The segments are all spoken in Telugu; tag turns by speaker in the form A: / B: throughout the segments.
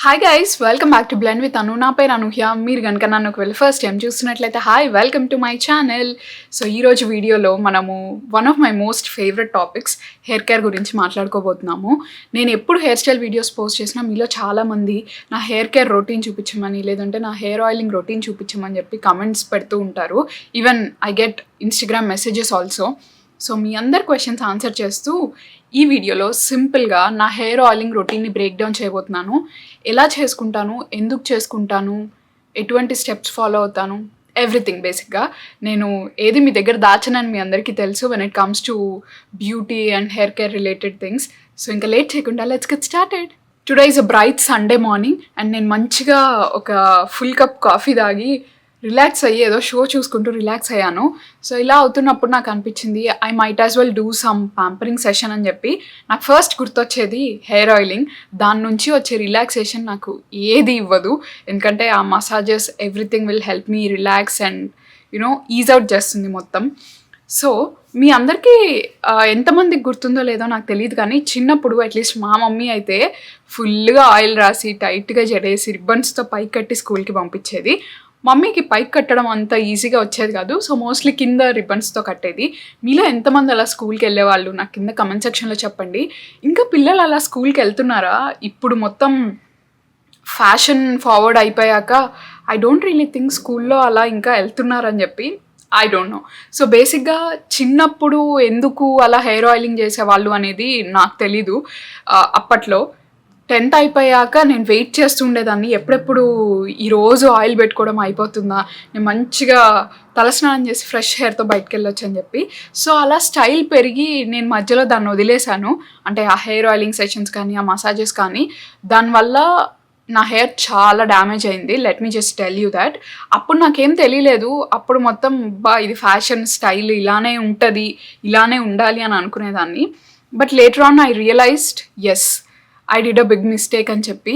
A: Hi guys, welcome back to blend with Anu. నా పేరు అనూహ్య. మీరు కనుక నన్ను ఒకవేళ ఫస్ట్ టైం చూస్తున్నట్లయితే hi, welcome to my channel. So ఈరోజు వీడియోలో మనము one of my most favourite topics hair care గురించి మాట్లాడుకోబోతున్నాము. నేను ఎప్పుడు హెయిర్ స్టైల్ వీడియోస్ పోస్ట్ చేసినా మీలో చాలామంది నా హెయిర్ కేర్ రొటీన్ చూపించమని, లేదంటే నా హెయిర్ ఆయిలింగ్ రొటీన్ చూపించమని చెప్పి కమెంట్స్ పెడుతూ ఉంటారు. Even I get Instagram messages also. So మీ అందరి క్వశ్చన్స్ ఆన్సర్ చేస్తూ ఈ వీడియోలో సింపుల్గా నా హెయిర్ ఆయిలింగ్ రొటీన్ని బ్రేక్ డౌన్ చేయబోతున్నాను. ఎలా చేసుకుంటాను, ఎందుకు చేసుకుంటాను, ఎటువంటి స్టెప్స్ ఫాలో అవుతాను, ఎవ్రీథింగ్. బేసిక్గా నేను ఏది మీ దగ్గర దాచనని మీ అందరికీ తెలుసు when it comes to beauty and hair care related things. So ఇంకా లేట్ చేయకుండా let's get started. Today is a bright Sunday morning and నేను మంచిగా ఒక ఫుల్ కప్ కాఫీ తాగి రిలాక్స్ అయ్యి ఏదో షో చూసుకుంటూ రిలాక్స్ అయ్యాను. సో ఇలా అవుతున్నప్పుడు నాకు అనిపించింది I might as well do some pampering session అని చెప్పి. నాకు ఫస్ట్ గుర్తొచ్చేది హెయిర్ ఆయిలింగ్. దాని నుంచి వచ్చే రిలాక్సేషన్ నాకు ఏది ఇవ్వదు, ఎందుకంటే ఆ massages everything will help me relax and you know is out చేస్తుంది మొత్తం. సో మీ అందరికీ ఎంతమందికి గుర్తుందో లేదో నాకు తెలియదు, కానీ చిన్నప్పుడు అట్లీస్ట్ మా మమ్మీ అయితే ఫుల్గా ఆయిల్ రాసి టైట్గా జడేసి రిబ్బన్స్తో పైకి కట్టి స్కూల్కి పంపించేది. మమ్మీకి పైకి కట్టడం అంత ఈజీగా వచ్చేది కాదు, సో మోస్ట్లీ కింద రిబ్బన్స్తో కట్టేది. మీలో ఎంతమంది అలా స్కూల్కి వెళ్ళేవాళ్ళు నాకు కింద కమెంట్ సెక్షన్లో చెప్పండి. ఇంకా పిల్లలు అలా స్కూల్కి వెళ్తున్నారా? ఇప్పుడు మొత్తం ఫ్యాషన్ ఫార్వర్డ్ అయిపోయాక ఐ డోంట్ రియలీ థింక్ స్కూల్లో అలా ఇంకా వెళ్తున్నారని చెప్పి. I don't know. సో బేసిక్గా చిన్నప్పుడు ఎందుకు అలా హెయిర్ ఆయిలింగ్ చేసేవాళ్ళు అనేది నాకు తెలీదు. అప్పట్లో 10th అయిపోయాక నేను వెయిట్ చేస్తుండేదాన్ని, ఎప్పుడెప్పుడు ఈరోజు ఆయిల్ పెట్టుకోవడం అయిపోతుందా, నేను మంచిగా తలస్నానం చేసి ఫ్రెష్ హెయిర్తో బయటకు వెళ్ళొచ్చు అని చెప్పి. సో అలా స్టైల్ పెరిగి నేను మధ్యలో దాన్ని వదిలేశాను. అంటే ఆ హెయిర్ ఆయిలింగ్ సెషన్స్ కానీ ఆ మసాజెస్ కానీ, దానివల్ల నా హెయిర్ చాలా డ్యామేజ్ అయింది. Let me just tell you that. అప్పుడు నాకేం తెలియలేదు. అప్పుడు మొత్తం ఇది ఫ్యాషన్ స్టైల్, ఇలానే ఉంటుంది, ఇలానే ఉండాలి అని అనుకునేదాన్ని. But later on I realised yes, I did a big mistake అని చెప్పి.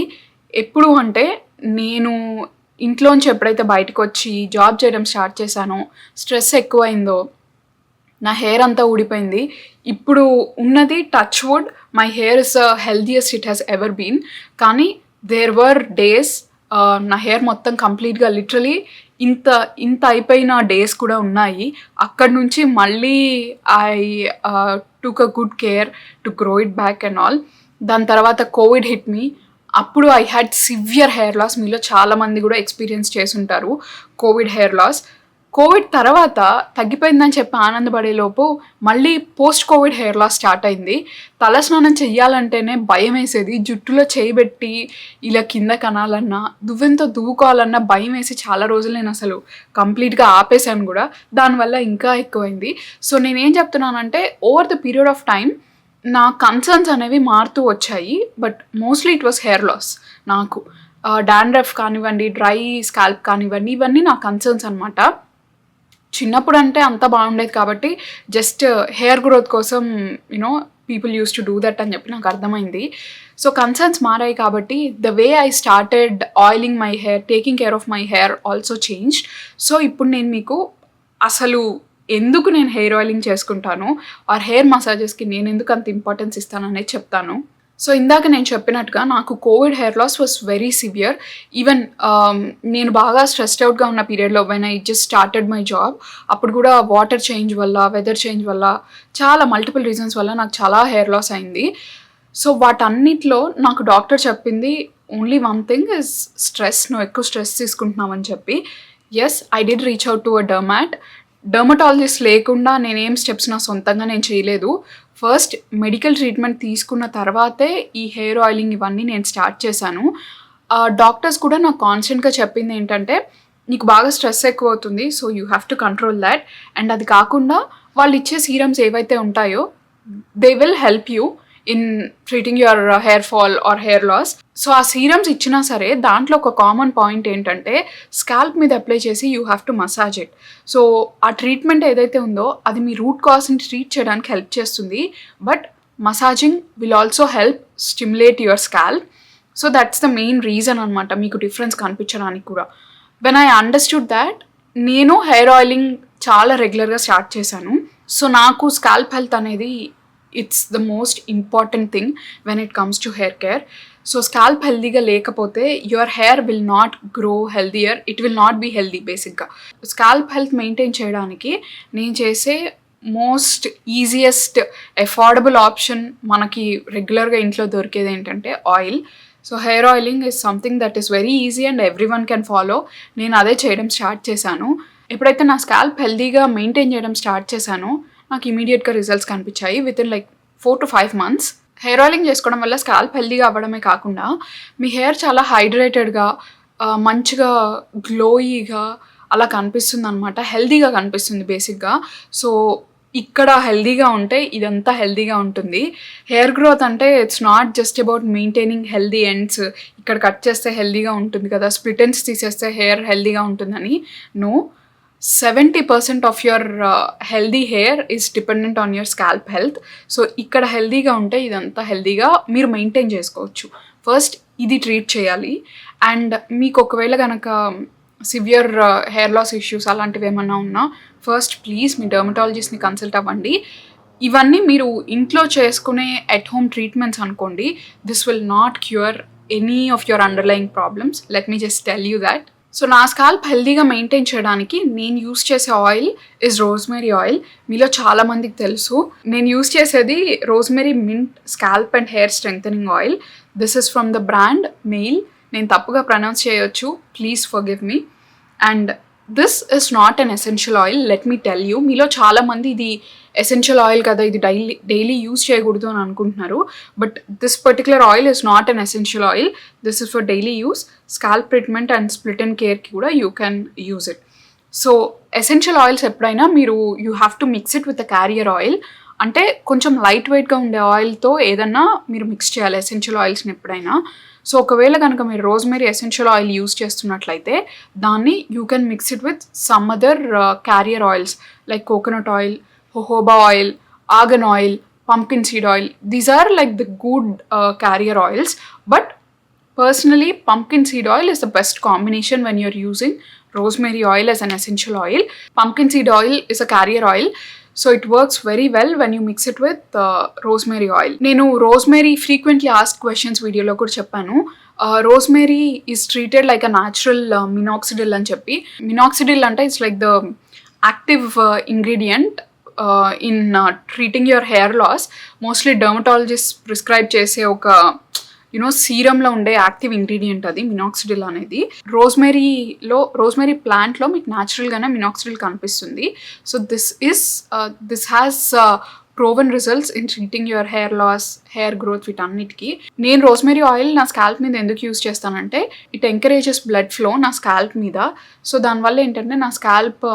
A: ఎప్పుడు అంటే నేను ఇంట్లోంచి ఎప్పుడైతే బయటకు వచ్చి జాబ్ చేయడం స్టార్ట్ చేశానో, స్ట్రెస్ ఎక్కువైందో, నా హెయిర్ అంతా ఊడిపోయింది. ఇప్పుడు ఉన్నది touch wood, my hair is healthiest it has ever been. కానీ దేర్ వర్ డేస్ నా హెయిర్ మొత్తం కంప్లీట్గా లిటరలీ ఇంత ఇంత అయిపోయిన డేస్ కూడా ఉన్నాయి. అక్కడి నుంచి మళ్ళీ I took a good care to grow it back and all. దాని తర్వాత కోవిడ్ హిట్ మీ. అప్పుడు I had severe hair loss. మీలో చాలామంది కూడా ఎక్స్పీరియన్స్ చేసుంటారు కోవిడ్ హెయిర్ లాస్. కోవిడ్ తర్వాత తగ్గిపోయిందని చెప్పి ఆనందపడేలోపు మళ్ళీ post Covid hair loss start అయింది. తలస్నానం చెయ్యాలంటేనే భయం వేసేది. జుట్టులో చేయబెట్టి ఇలా కింద కనాలన్నా, దువ్వెంతో దువ్వుకోవాలన్నా భయం వేసి చాలా రోజులు నేను అసలు కంప్లీట్గా ఆపేశాను కూడా. దానివల్ల ఇంకా ఎక్కువైంది. సో నేనేం చెప్తున్నానంటే over the period of time నా కన్సర్న్స్ అనేవి మారుతూ వచ్చాయి. But mostly it was hair loss. నాకు డాండ్రఫ్ కానివ్వండి, డ్రై స్కాల్ప్ కానివ్వండి, ఇవన్నీ నా కన్సర్న్స్ అనమాట. చిన్నప్పుడు అంటే అంత బాగుండేది కాబట్టి జస్ట్ హెయిర్ గ్రోత్ కోసం you know people use to do that అని చెప్పి నాకు అర్థమైంది. సో కన్సర్న్స్ మారాయి కాబట్టి the way I started oiling my hair, taking care of my hair also changed. So ఇప్పుడు నేను మీకు అసలు ఎందుకు నేను హెయిర్ ఆయిలింగ్ చేసుకుంటాను, ఆర్ హెయిర్ మసాజెస్కి నేను ఎందుకు అంత ఇంపార్టెన్స్ ఇస్తాను అనేది చెప్తాను. సో ఇందాక నేను చెప్పినట్టుగా నాకు Covid hair loss was very severe. Even నేను బాగా స్ట్రెస్డ్ అవుట్గా ఉన్న పీరియడ్లో when I just started my job, అప్పుడు కూడా వాటర్ చేంజ్ వల్ల, వెదర్ చేంజ్ వల్ల, చాలా మల్టిపుల్ రీజన్స్ వల్ల నాకు చాలా హెయిర్ లాస్ అయింది. సో వాటన్నిటిలో నాకు డాక్టర్ చెప్పింది only one thing is stress. నువ్వు ఎక్కువ స్ట్రెస్ తీసుకుంటున్నావని చెప్పి. Yes, I did reach out to a dermatologist లేకుండా నేనేం స్టెప్స్ నా సొంతంగా నేను చేయలేదు. ఫస్ట్ మెడికల్ ట్రీట్మెంట్ తీసుకున్న తర్వాతే ఈ హెయిర్ ఆయిలింగ్ ఇవన్నీ నేను స్టార్ట్ చేశాను. డాక్టర్స్ కూడా నాకు కాన్స్టెంట్గా చెప్పింది ఏంటంటే నీకు బాగా స్ట్రెస్ ఎక్కువ అవుతుంది, so you have to control that. And అది కాకుండా వాళ్ళు ఇచ్చే సీరమ్స్ ఏవైతే ఉంటాయో they will help you in treating your hair fall or hair loss. So ఆ సీరమ్స్ ఇచ్చినా సరే దాంట్లో ఒక కామన్ పాయింట్ ఏంటంటే స్కాల్ప్ మీద అప్లై చేసి you have to massage it. So ఆ ట్రీట్మెంట్ ఏదైతే ఉందో అది మీ రూట్ కాజ్ని ట్రీట్ చేయడానికి హెల్ప్ చేస్తుంది. But massaging will also help stimulate your scalp. So that's the main reason అనమాట మీకు డిఫరెన్స్ కనిపించడానికి కూడా. వెన్ ఐ అండర్స్టూడ్ దాట్ నేను హెయిర్ ఆయిలింగ్ చాలా రెగ్యులర్గా స్టార్ట్ చేశాను. సో నాకు స్కాల్ప్ హెల్త్ అనేది it's the most important thing when it comes to hair care. So scalp హెల్దీగా లేకపోతే your hair will not grow healthier, it will not be healthy. బేసిక్గా స్కాల్ప్ హెల్త్ మెయింటైన్ చేయడానికి నేను చేసే మోస్ట్ ఈజియెస్ట్ అఫోర్డబుల్ ఆప్షన్ మనకి రెగ్యులర్గా ఇంట్లో దొరికేది ఏంటంటే oil. So hair oiling is something that is very easy and every one can follow. నేను అదే చేయడం స్టార్ట్ చేశాను. ఎప్పుడైతే నా స్కాల్ప్ హెల్దీగా మెయింటైన్ చేయడం స్టార్ట్ చేశానో నాకు ఇమీడియట్గా రిజల్ట్స్ కనిపించాయి with in like 4 to 5 months. Hair oiling చేసుకోవడం వల్ల స్కాల్ప్ హెల్దీగా అవ్వడమే కాకుండా మీ హెయిర్ చాలా హైడ్రేటెడ్గా, మంచిగా గ్లోయీగా అలా కనిపిస్తుంది అనమాట, హెల్దీగా కనిపిస్తుంది బేసిక్గా. సో ఇక్కడ హెల్దీగా ఉంటే ఇదంతా హెల్దీగా ఉంటుంది. హెయిర్ గ్రోత్ అంటే it's not just about maintaining healthy ends, ఇక్కడ కట్ చేస్తే హెల్దీగా ఉంటుంది కదా, స్ప్లిట్ ఎండ్స్ తీసేస్తే హెయిర్ హెల్దీగా ఉంటుందని. No, 70% of your healthy hair is dependent on your scalp health. So ఇక్కడ హెల్దీగా ఉంటే ఇదంతా హెల్దీగా మీరు మెయింటైన్ చేసుకోవచ్చు. ఫస్ట్ ఇది ట్రీట్ చేయాలి. అండ్ మీకు ఒకవేళ కనుక సివియర్ హెయిర్ లాస్ ఇష్యూస్ అలాంటివి ఏమన్నా ఉన్నా ఫస్ట్ ప్లీజ్ మీ డర్మటాలజిస్ట్ని కన్సల్ట్ అవ్వండి. ఇవన్నీ మీరు ఇంట్లో చేసుకునే ఎట్ హోమ్ ట్రీట్మెంట్స్ అనుకోండి. This will not cure any of your underlying problems. Let me just tell you that. So నా స్కాల్ప్ హెల్దీగా మెయింటైన్ చేయడానికి నేను యూస్ చేసే ఆయిల్ ఇస్ రోజ్మెరీ ఆయిల్. మీలో చాలామందికి తెలుసు, నేను యూస్ చేసేది rosemary mint scalp and hair strengthening oil. This is from the brand mail. నేను తప్పుగా ప్రొనౌన్స్ చేయొచ్చు, please forgive me. And this is not an essential oil, let me tell you. మీలో చాలామంది ఇది ఎసెన్షియల్ ఆయిల్ కదా, ఇది డైలీ యూస్ చేయకూడదు అని అనుకుంటున్నారు. But this particular oil is not an essential oil. This is for daily use. Scalp treatment and split and కేర్కి కూడా you can use it. So essential oils ఎప్పుడైనా మీరు you have to mix it with a carrier oil. అంటే కొంచెం లైట్ వెయిట్గా ఉండే ఆయిల్తో ఏదన్నా మీరు మిక్స్ చేయాలి ఎసెన్షియల్ ఆయిల్స్ని ఎప్పుడైనా. సో ఒకవేళ కనుక మీరు రోజ్మెరీ ఎసెన్షియల్ ఆయిల్ యూస్ చేస్తున్నట్లయితే దాన్ని you can mix it with some other carrier oils like coconut oil, jojoba oil, argan oil, pumpkin seed oil. These are like the good carrier oils. But personally, pumpkin seed oil is the best combination when you're using rosemary oil as an essential oil. Pumpkin seed oil is a carrier oil. So it works very well when you mix it with rosemary oil. నేను rosemary frequently asked questions వీడియోలో కూడా చెప్పాను. Rosemary is treated like a natural minoxidil అని చెప్పి. మినాక్సిడిల్ అంటే it's like the active ingredient in treating your hair loss. Mostly dermatologist prescribe చేసే ఒక సీరంలో ఉండే యాక్టివ్ ఇంగ్రీడియంట్ అది మినాక్సిడిల్ అనేది. రోజ్మెరీ ప్లాంట్లో మీకు న్యాచురల్గానే మినాక్సిడిల్ కనిపిస్తుంది. So this has proven results in treating your hair loss, hair growth వీటన్నిటికీ. నేను రోజ్మెరీ ఆయిల్ నా స్కాల్ప్ మీద ఎందుకు యూస్ చేస్తానంటే ఇట్ ఎంకరేజెస్ బ్లడ్ ఫ్లో నా స్కాల్ప్ మీద. సో దానివల్ల ఏంటంటే నా స్కాల్ప్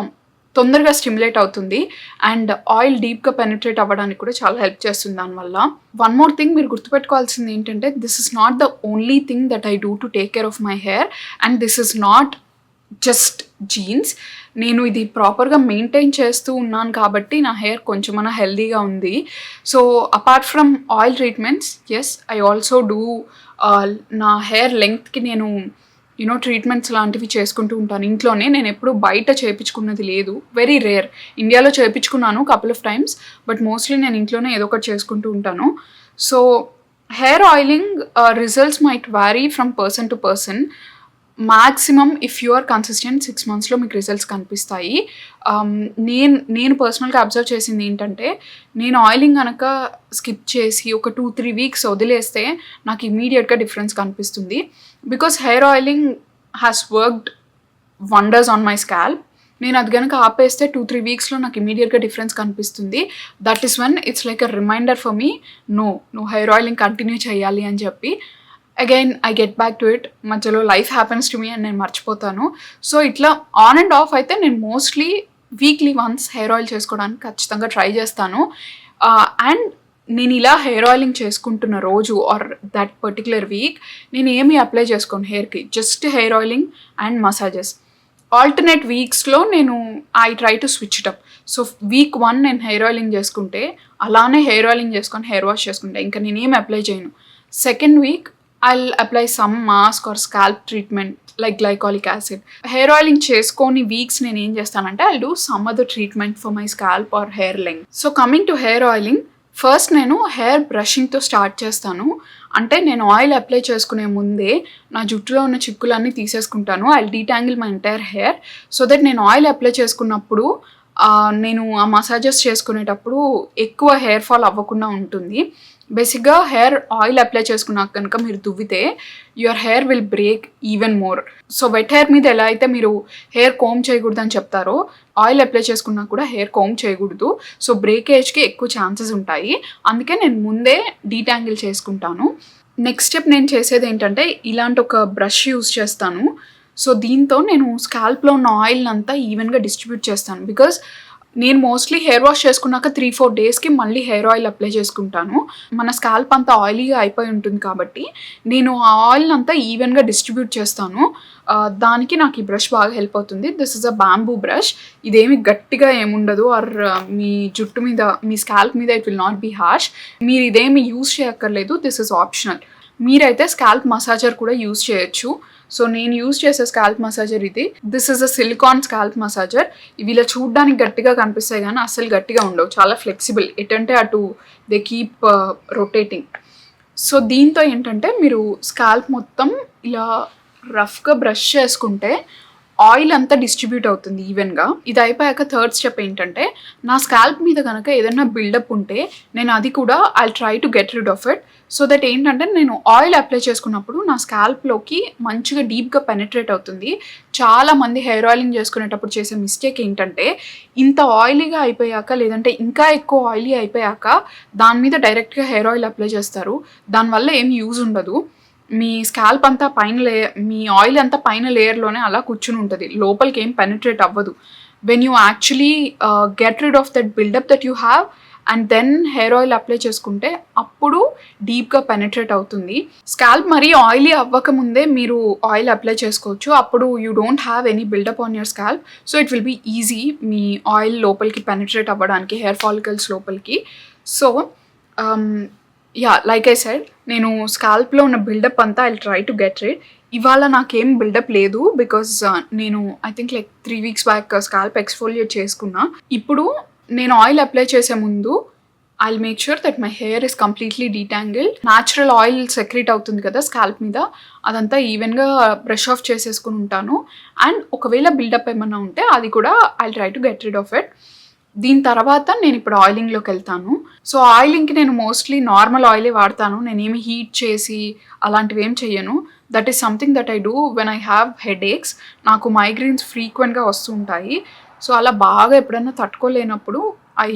A: తొందరగా స్టిమ్యులేట్ అవుతుంది అండ్ ఆయిల్ డీప్గా పెనిట్రేట్ అవ్వడానికి కూడా చాలా హెల్ప్ చేస్తుంది దానివల్ల. వన్ మోర్ థింగ్ మీరు గుర్తుపెట్టుకోవాల్సింది ఏంటంటే this is not the only thing that I do to take care of my hair and this is not just jeans. నేను ఇది ప్రాపర్గా మెయింటైన్ చేస్తూ ఉన్నాను కాబట్టి నా హెయిర్ కొంచెమన్నా హెల్దీగా ఉంది. So apart from oil treatments, yes I also do నా హెయిర్ లెంగ్త్కి నేను ట్రీట్మెంట్స్ లాంటివి చేసుకుంటూ ఉంటాను ఇంట్లోనే. నేను ఎప్పుడు బయట చేయించుకున్నది లేదు, వెరీ రేర్. ఇండియాలో చేయించుకున్నాను couple of times, but mostly నేను ఇంట్లోనే ఏదో ఒకటి చేసుకుంటూ ఉంటాను. So hair oiling results might vary from person to person. Maximum if you are consistent 6 monthsలో మీకు రిజల్ట్స్ కనిపిస్తాయి. నేను పర్సనల్గా అబ్జర్వ్ చేసింది ఏంటంటే నేను ఆయిలింగ్ కనుక స్కిప్ చేసి ఒక 2-3 weeks వదిలేస్తే నాకు ఇమీడియట్గా డిఫరెన్స్ కనిపిస్తుంది. Because hair oiling has worked wonders on my scalp. నేను అది కనుక ఆపేస్తే 2-3 weeksలో నాకు ఇమీడియట్గా డిఫరెన్స్ కనిపిస్తుంది. That is one it's like a reminder for me, నువ్వు హెయిర్ ఆయిలింగ్ కంటిన్యూ చేయాలి అని చెప్పి. Again I get back to it. మధ్యలో life happens to me and నేను మర్చిపోతాను. సో ఇట్లా ఆన్ అండ్ ఆఫ్ అయితే నేను mostly weekly once hair oil చేసుకోవడానికి ఖచ్చితంగా ట్రై చేస్తాను. అండ్ నేను ఇలా హెయిర్ ఆయిలింగ్ చేసుకుంటున్న రోజు ఆర్ దట్ పర్టికులర్ వీక్ నేను ఏమీ అప్లై చేసుకోను హెయిర్కి, just hair oiling and massages. Alternate వీక్స్లో నేను I try to switch it up. So week 1 నేను హెయిర్ ఆయిలింగ్ చేసుకుంటే అలానే హెయిర్ ఆయిలింగ్ చేసుకొని హెయిర్ వాష్ చేసుకుంటే ఇంకా నేనేమి అప్లై చేయను. Second week I'll apply some mask or scalp treatment like glycolic acid. Hair oiling చేసుకొని వీక్స్ నేను ఏం చేస్తానంటే I'll do some other treatment for my scalp or hair length. So coming to hair oiling, first నేను హెయిర్ బ్రషింగ్తో స్టార్ట్ చేస్తాను. అంటే నేను ఆయిల్ అప్లై చేసుకునే ముందే నా జుట్టులో ఉన్న చిక్కులన్నీ తీసేసుకుంటాను. I detangle my entire hair so that నేను ఆయిల్ అప్లై చేసుకున్నప్పుడు నేను ఆ మసాజెస్ చేసుకునేటప్పుడు ఎక్కువ హెయిర్ ఫాల్ అవ్వకుండా ఉంటుంది. బేసిక్గా హెయిర్ ఆయిల్ అప్లై చేసుకున్నాక కనుక మీరు దువ్వితే your hair will break even more. So wet hair మీద ఎలా అయితే మీరు హెయిర్ కోమ్ చేయకూడదు అని చెప్తారో, ఆయిల్ అప్లై చేసుకున్నా కూడా హెయిర్ కోమ్ చేయకూడదు. సో బ్రేకేజ్కి ఎక్కువ ఛాన్సెస్ ఉంటాయి. అందుకే నేను ముందే డీటాంగిల్ చేసుకుంటాను. నెక్స్ట్ స్టెప్ నేను చేసేది ఏంటంటే ఇలాంటి ఒక బ్రష్ యూజ్ చేస్తాను. సో దీంతో నేను స్కాల్ప్లో ఉన్న ఆయిల్ని అంతా ఈవెన్గా డిస్ట్రిబ్యూట్ చేస్తాను. బికాజ్ నేను మోస్ట్లీ హెయిర్ వాష్ చేసుకున్నాక 3-4 డేస్కి మళ్ళీ హెయిర్ ఆయిల్ అప్లై చేసుకుంటాను. మన స్కాల్ప్ అంతా ఆయిలీగా అయిపోయి ఉంటుంది కాబట్టి నేను ఆ ఆయిల్ని అంతా ఈవెన్గా డిస్ట్రిబ్యూట్ చేస్తాను. దానికి నాకు ఈ బ్రష్ బాగా హెల్ప్ అవుతుంది. This is a bamboo brush. ఇదేమి గట్టిగా ఏముండదు ఆర్ మీ జుట్టు మీద మీ స్కాల్ప్ మీద it will not be harsh. మీరు ఇదేమి యూజ్ చేయక్కర్లేదు. This is optional. మీరైతే స్కాల్ప్ మసాజర్ కూడా యూజ్ చేయొచ్చు. సో నేను యూజ్ చేసే స్కాల్ప్ మసాజర్ ఇది. This is a silicone scalp massager. ఇవి ఇలా చూడడానికి గట్టిగా కనిపిస్తాయి కానీ అస్సలు గట్టిగా ఉండవు. చాలా ఫ్లెక్సిబుల్. ఎటంటే అటు దే కీప్ రొటేటింగ్. సో దీంతో ఏంటంటే మీరు స్కాల్ప్ మొత్తం ఇలా రఫ్గా బ్రష్ చేసుకుంటే ఆయిల్ అంతా డిస్ట్రిబ్యూట్ అవుతుంది ఈవెన్గా. ఇది అయిపోయాక థర్డ్ స్టెప్ ఏంటంటే నా స్కాల్ప్ మీద కనుక ఏదైనా బిల్డప్ ఉంటే నేను అది కూడా I try to get rid of it. So that ఏంటంటే నేను ఆయిల్ అప్లై చేసుకున్నప్పుడు నా స్కాల్ప్లోకి మంచిగా డీప్గా పెనిట్రేట్ అవుతుంది. చాలామంది హెయిర్ ఆయిలింగ్ చేసుకునేటప్పుడు చేసే మిస్టేక్ ఏంటంటే ఇంత ఆయిలీగా అయిపోయాక లేదంటే ఇంకా ఎక్కువ ఆయిలీ అయిపోయాక దాని మీద డైరెక్ట్గా హెయిర్ ఆయిల్ అప్లై చేస్తారు. దానివల్ల ఏం యూజ్ ఉండదు. మీ స్కాల్ప్ అంతా మీ ఆయిల్ అంతా పైన లేయర్లోనే అలా కూర్చుని ఉంటుంది. లోపలికి ఏం పెనిట్రేట్ అవ్వదు. When you actually get rid of that buildup that you have and then hair oil apply చేసుకుంటే అప్పుడు డీప్గా పెనిట్రేట్ అవుతుంది. స్కాల్ప్ మరీ ఆయిలీ అవ్వకముందే మీరు ఆయిల్ అప్లై చేసుకోవచ్చు. అప్పుడు you don't have any buildup on your scalp. So it will be easy మీ ఆయిల్ లోపలికి పెనిట్రేట్ అవ్వడానికి, హెయిర్ ఫాలికల్స్ లోపలికి. సో లైక్ ఐ సెడ్ నేను స్కాల్ప్లో ఉన్న బిల్డప్ అంతా I try to get rid. ఇవాళ నాకేం బిల్డప్ లేదు బికాజ్ నేను I think like 3 weeks back scalp exfoliate చేసుకున్నా. ఇప్పుడు నేను ఆయిల్ అప్లై చేసే ముందు I make sure that my hair is completely detangled. Natural oil secrete అవుతుంది కదా స్కాల్ప్ మీద, అదంతా ఈవెన్గా బ్రష్ ఆఫ్ చేసేసుకుని ఉంటాను. అండ్ ఒకవేళ బిల్డప్ ఏమన్నా ఉంటే అది కూడా I try to get rid of it. దీని తర్వాత నేను ఇప్పుడు ఆయిలింగ్లోకి వెళ్తాను. సో ఆయిలింగ్కి నేను మోస్ట్లీ నార్మల్ ఆయిలే వాడతాను. నేనేమి హీట్ చేసి అలాంటివి ఏం చెయ్యను. That is something that I do when I have headaches. నాకు మైగ్రేన్స్ ఫ్రీక్వెంట్గా వస్తూ ఉంటాయి. సో అలా బాగా ఎప్పుడైనా తట్టుకోలేనప్పుడు I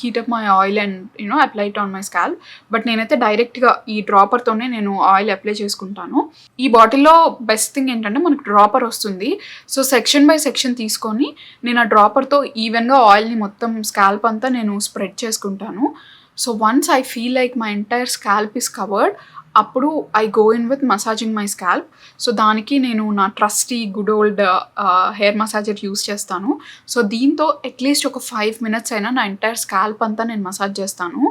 A: heat up my oil and apply it on my scalp. But నేనైతే డైరెక్ట్గా ఈ డ్రాపర్తోనే నేను ఆయిల్ అప్లై చేసుకుంటాను. ఈ బాటిల్లో బెస్ట్ థింగ్ ఏంటంటే మనకు డ్రాపర్ వస్తుంది. సో సెక్షన్ బై సెక్షన్ తీసుకొని నేను ఆ డ్రాపర్తో ఈవెన్గా ఆయిల్ని మొత్తం స్కాల్ప్ అంతా నేను స్ప్రెడ్ చేసుకుంటాను. So once I feel like my entire scalp is covered అప్పుడు I go in with massaging my scalp. So దానికి నేను నా trusty good old hair massager use చేస్తాను. సో దీంతో అట్లీస్ట్ ఒక 5 minutes అయినా నా ఎంటైర్ స్కాల్ప్ అంతా నేను మసాజ్ చేస్తాను.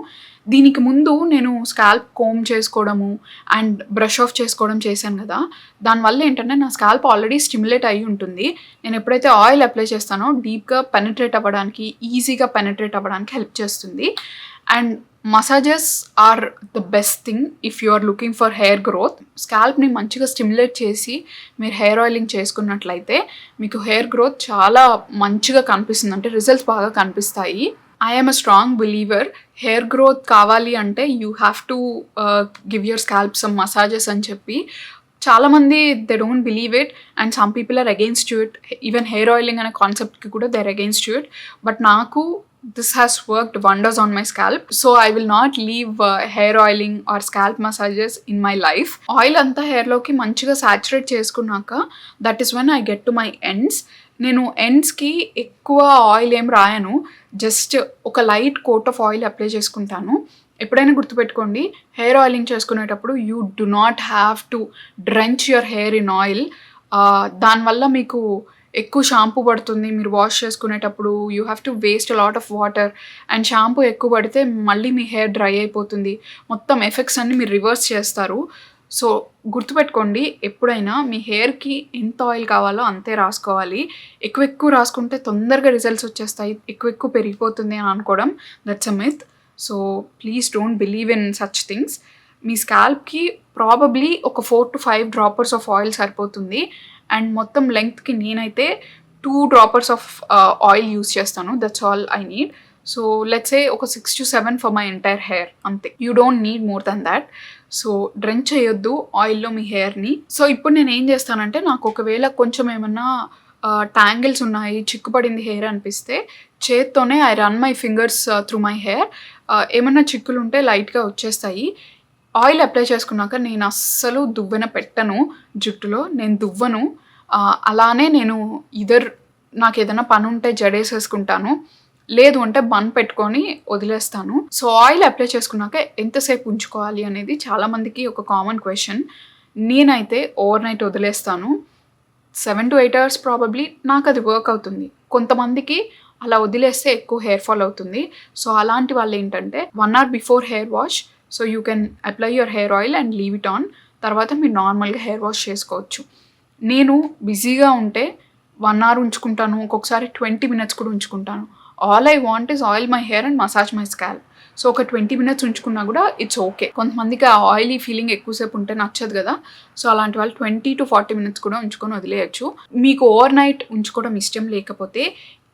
A: దీనికి ముందు నేను స్కాల్ప్ కోమ్ చేసుకోవడము అండ్ బ్రష్ ఆఫ్ చేసుకోవడం చేశాను కదా, దానివల్ల ఏంటంటే నా స్కాల్ప్ ఆల్రెడీ స్టిమ్యులేట్ అయ్యి ఉంటుంది. నేను ఎప్పుడైతే ఆయిల్ అప్లై చేస్తానో డీప్గా పెనిట్రేట్ అవ్వడానికి, ఈజీగా పెనిట్రేట్ అవ్వడానికి హెల్ప్ చేస్తుంది. And massages are the best thing if you are looking for hair growth. స్కాల్ప్ని మంచిగా స్టిమ్యులేట్ చేసి మీరు హెయిర్ ఆయిలింగ్ చేసుకున్నట్లయితే మీకు హెయిర్ గ్రోత్ చాలా మంచిగా కనిపిస్తుంది, అంటే రిజల్ట్స్ బాగా కనిపిస్తాయి. I am a strong believer. Hair growth కావాలి అంటే you have to give your scalp some massages అని చెప్పి. చాలామంది they don't believe it and some people are against to it. Even hair oiling అనే కాన్సెప్ట్కి కూడా they are against to it. But నాకు this has worked wonders on my scalp, so I will not leave hair oiling or scalp massages in my life. Oil anta hair loki manchiga saturate చేసుకున్నాక that is when I get to my ends. నేను ఎండ్స్కి ఎక్కువ ఆయిల్ ఏం రాయను, జస్ట్ ఒక light coat of oil apply చేసుకుంటాను. ఎప్పుడైనా గుర్తుపెట్టుకోండి, హెయిర్ ఆయిలింగ్ చేసుకునేటప్పుడు you do not have to drench your hair in oil. దానివల్ల మీకు ఎక్కువ షాంపూ పడుతుంది. మీరు వాష్ చేసుకునేటప్పుడు you have to waste lot of water and shampoo ఎక్కువ పడితే మళ్ళీ మీ హెయిర్ డ్రై అయిపోతుంది. మొత్తం ఎఫెక్ట్స్ అన్ని మీరు రివర్స్ చేస్తారు. సో గుర్తుపెట్టుకోండి, ఎప్పుడైనా మీ హెయిర్కి ఎంత ఆయిల్ కావాలో అంతే రాసుకోవాలి. ఎక్కువ రాసుకుంటే తొందరగా రిజల్ట్స్ వచ్చేస్తాయి, ఎక్కువ పెరిగిపోతుంది అని అనుకోవడం that's a myth. So please don't believe in such things. మీ స్కాల్ప్కి ప్రాబబ్లీ ఒక 4 to 5 డ్రాపర్స్ ఆఫ్ ఆయిల్ సరిపోతుంది. అండ్ మొత్తం లెంగ్త్కి నేనైతే 2 డ్రాపర్స్ ఆఫ్ ఆయిల్ యూస్ చేస్తాను. That's all I need. So let's say ఒక 6 to 7 for my entire hair అంతే. You don't need more then that. So drench చేయొద్దు ఆయిల్లో మీ హెయిర్ని. సో ఇప్పుడు నేను ఏం చేస్తానంటే, నాకు ఒకవేళ కొంచెం ఏమన్నా ట్యాంగిల్స్ ఉన్నాయి, చిక్కుపడింది హెయిర్ అనిపిస్తే చేత్తోనే I run my fingers through my hair. ఏమన్నా చిక్కులు ఉంటే లైట్గా వచ్చేస్తాయి. ఆయిల్ అప్లై చేసుకున్నాక నేను అస్సలు దువ్వెన పెట్టను జుట్టులో, నేను దువ్వను. అలానే నేను నాకు ఏదైనా పని ఉంటే జడేసేసుకుంటాను, లేదు అంటే బన్ పెట్టుకొని వదిలేస్తాను. సో ఆయిల్ అప్లై చేసుకున్నాక ఎంతసేపు ఉంచుకోవాలి అనేది చాలామందికి ఒక కామన్ క్వశ్చన్. నేనైతే ఓవర్ నైట్ వదిలేస్తాను. 7 to 8 hours ప్రాబబ్లీ నాకు అది వర్క్ అవుతుంది. కొంతమందికి అలా వదిలేస్తే ఎక్కువ హెయిర్ ఫాల్ అవుతుంది. సో అలాంటి వాళ్ళు ఏంటంటే 1 hour before hair wash, so you can apply your hair oil and leave it on. తర్వాత మీరు నార్మల్గా హెయిర్ వాష్ చేసుకోవచ్చు. నేను బిజీగా ఉంటే 1 hour ఉంచుకుంటాను, ఒక్కొక్కసారి 20 minutes కూడా ఉంచుకుంటాను. All I want is oil my hair and massage my scalp. So ఒక 20 minutes ఉంచుకున్నా కూడా ఇట్స్ ఓకే. కొంతమందికి ఆ ఆయిలీ ఫీలింగ్ ఎక్కువసేపు ఉంటే నచ్చదు కదా. సో అలాంటి వాళ్ళు 20 to 40 minutes కూడా ఉంచుకొని వదిలేయచ్చు. మీకు ఓవర్ నైట్ ఉంచుకోవడం ఇష్టం లేకపోతే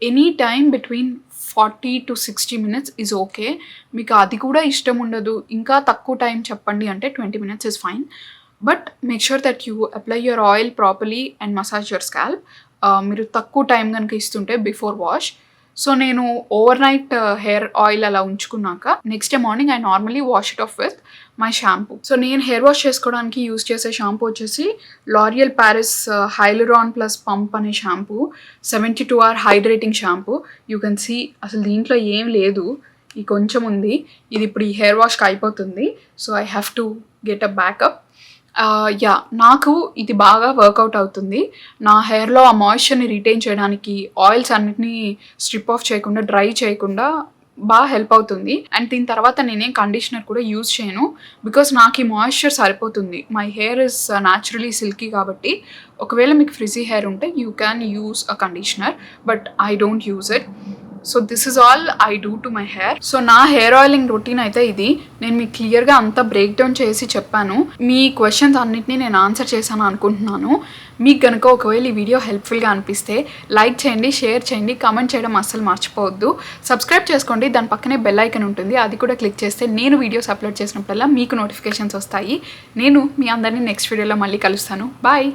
A: any time between 40 to 60 minutes is okay. మీకు అది కూడా ఇష్టం ఉండదు, ఇంకా తక్కువ టైం చెప్పండి అంటే 20 minutes is fine. But make sure that you apply your oil properly and massage your scalp. మీరు తక్కువ టైం కనుక ఇస్తుంటే బిఫోర్ వాష్. సో నేను ఓవర్ నైట్ హెయిర్ ఆయిల్ అలా ఉంచుకున్నాక next day morning I normally wash it off with my shampoo. So నేను హెయిర్ వాష్ చేసుకోవడానికి యూస్ చేసే షాంపూ వచ్చేసి L'Oreal Paris hyaluron plus pump అనే shampoo, 72 hour hydrating shampoo. You can see అసలు దీంట్లో ఏం లేదు, ఈ కొంచెం ఉంది. ఇది ఇప్పుడు ఈ హెయిర్ వాష్కి అయిపోతుంది. So I have to get a backup. నాకు ఇది బాగా వర్కౌట్ అవుతుంది. నా హెయిర్లో ఆ మాయిశ్చర్ని రిటైన్ చేయడానికి, ఆయిల్స్ అన్నిటినీ స్ట్రిప్ ఆఫ్ చేయకుండా, డ్రై చేయకుండా బాగా హెల్ప్ అవుతుంది. అండ్ దీని తర్వాత నేనేం కండిషనర్ కూడా యూజ్ చేయను, బికాస్ నాకు ఈ మాయిశ్చర్ సరిపోతుంది. My hair is naturally silky కాబట్టి ఒకవేళ మీకు ఫ్రిజీ హెయిర్ ఉంటే you can use a conditioner, but I don't use it. So this is all I do to my hair. So నా హెయిర్ ఆయిలింగ్ రొటీన్ అయితే ఇది. నేను మీకు క్లియర్గా అంతా బ్రేక్ డౌన్ చేసి చెప్పాను. మీ క్వశ్చన్స్ అన్నిటినీ నేను ఆన్సర్ చేశాను అనుకుంటున్నాను. మీకు కనుక ఒకవేళ ఈ వీడియో హెల్ప్ఫుల్గా అనిపిస్తే లైక్ చేయండి, షేర్ చేయండి, కామెంట్ చేయడం అస్సలు మర్చిపోవద్దు. సబ్స్క్రైబ్ చేసుకోండి, దాని పక్కనే బెల్ ఐకన్ ఉంటుంది, అది కూడా క్లిక్ చేస్తే నేను వీడియోస్ అప్లోడ్ చేసినప్పుడల్లా మీకు నోటిఫికేషన్స్ వస్తాయి. నేను మీ అందరినీ నెక్స్ట్ వీడియోలో మళ్ళీ కలుస్తాను. బాయ్.